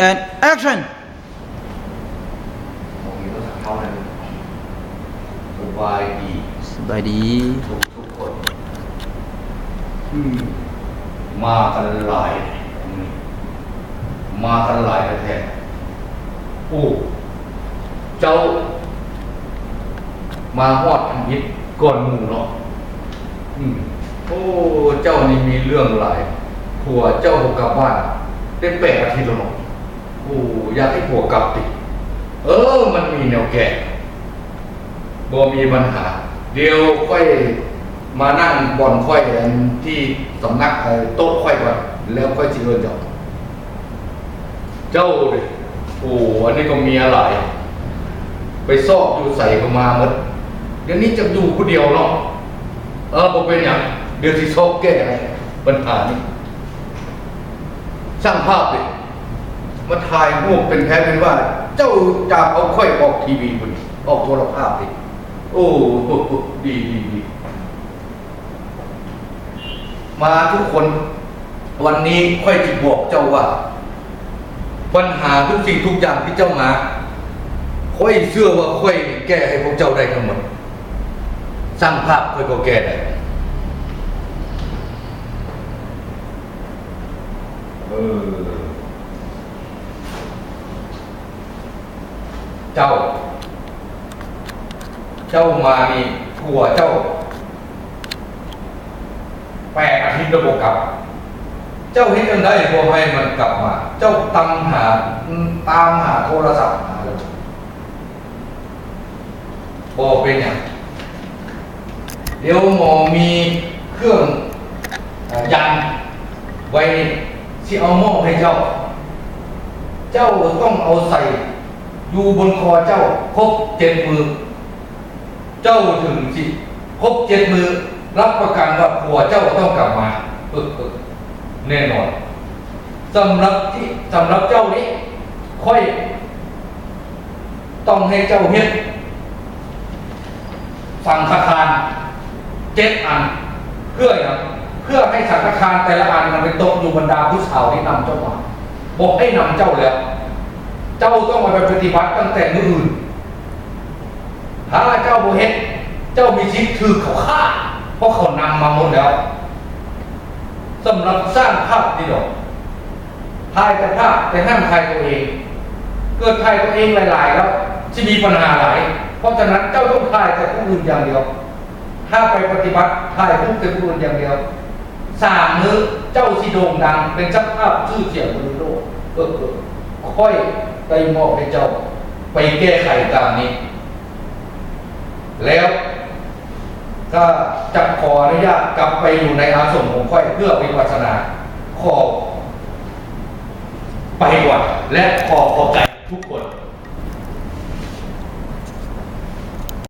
and action ผมมีต้องสักเท่านั้นสบายดี สบายดี ทุกคนมากันหลายมากันหลายแท้ๆโอ้เจ้า มาฮอดอันพิษก่อนหมู่เนาะโอ้เจ้านี่มีเรื่องหลายผัวเจ้ากลับบ้านได้8 อาทิตย์แล้วเนาะโอ้อยากให้ผัวกลับติมันมีแนวแก้บ่มีปัญหาเดี๋ยวค่อยมานั่งบ่อนค่อยที่สำนักโต๊ะค่อยก่อนแล้วค่อยสิเอิ้นเจ้าดิโอ้อันนี้ก็มีอะไรไปซอกอยู่ใส่เข้ามาหมดเดี๋ยวนี้จะอยู่คนเดียวเนาะบ่เป็นหยังเดี๋ยวสิซอกแก้ปัญหานี้สร้างภาพดิมาถ่ายรูปเป็นแท้เป็นว่า เจ้าจากเอาค่อยออกทีวีบุญออกโทรภาพดิโอ้ดีมาทุกคนวันนี้ค่อยจะบอกเจ้าว่าปัญหาทุกสิ่งทุกอย่างที่เจ้ามาค่อยเชื่อว่าค่อยแก้ให้พวกเจ้าได้ทั้งหมดสร้างภาพค่อยก็แก้ได้เจ้ามานี่ผัวเจ้า8 อาทิตย์ระบบกลับเจ้าเห็นกันได้พอให้มันกลับมาเจ้าตามหาโทรศัพท์หาเลยบอกเป็นอย่างเดี๋ยวหมอมีเครื่องยันไว้ที่เอาหม้อให้เจ้าต้องเอาใส่อยู่บนคอเจ้าครบ7 มือเจ้าถึงสิครบ7 มือรับประกันว่าผัวเจ้าต้องกลับมาแน่นอนสำหรับเจ้านี้ค่อยต้องให้เจ้าเฮ็ดสังฆทาน7 อันเพื่อให้สังฆทานแต่ละอันมันเป็นตกอยู่บรรดาผู้สาวที่นำเจ้ามาบอกให้นำเจ้าแล้วเจ้าต้องมาไปปฏิบัติตั้งแต่มื้ออื่นถ้าเจ้าบ่เฮ็ดเจ้ามีสิทธิ์ถือเขาฆ่าเพราะเขานำมาหมดแล้วสำหรับสร้างภาพนี่ดอกถ่ายแต่ภาพแต่ห้ามถ่ายตัวเองเกิดถ่ายตัวเองหลายๆแล้วจะมีปัญหาหลายเพราะฉะนั้นเจ้าต้องถ่ายแต่ผู้อื่นอย่างเดียวถ้าไปปฏิบัติถ่ายผู้อื่นอย่างเดียว3 มื้อเจ้าสิโด่งดังเป็นเจ้าภาพชื่อเสียงบนโลกค่อยไปมอบให้เจ้าไปแก้ไขตามนี้แล้วก็จะขออนุญาตกลับไปอยู่ในอาสมของค่อยเพื่อวิปัสสนาขอไปก่อนและขอบใจทุกคน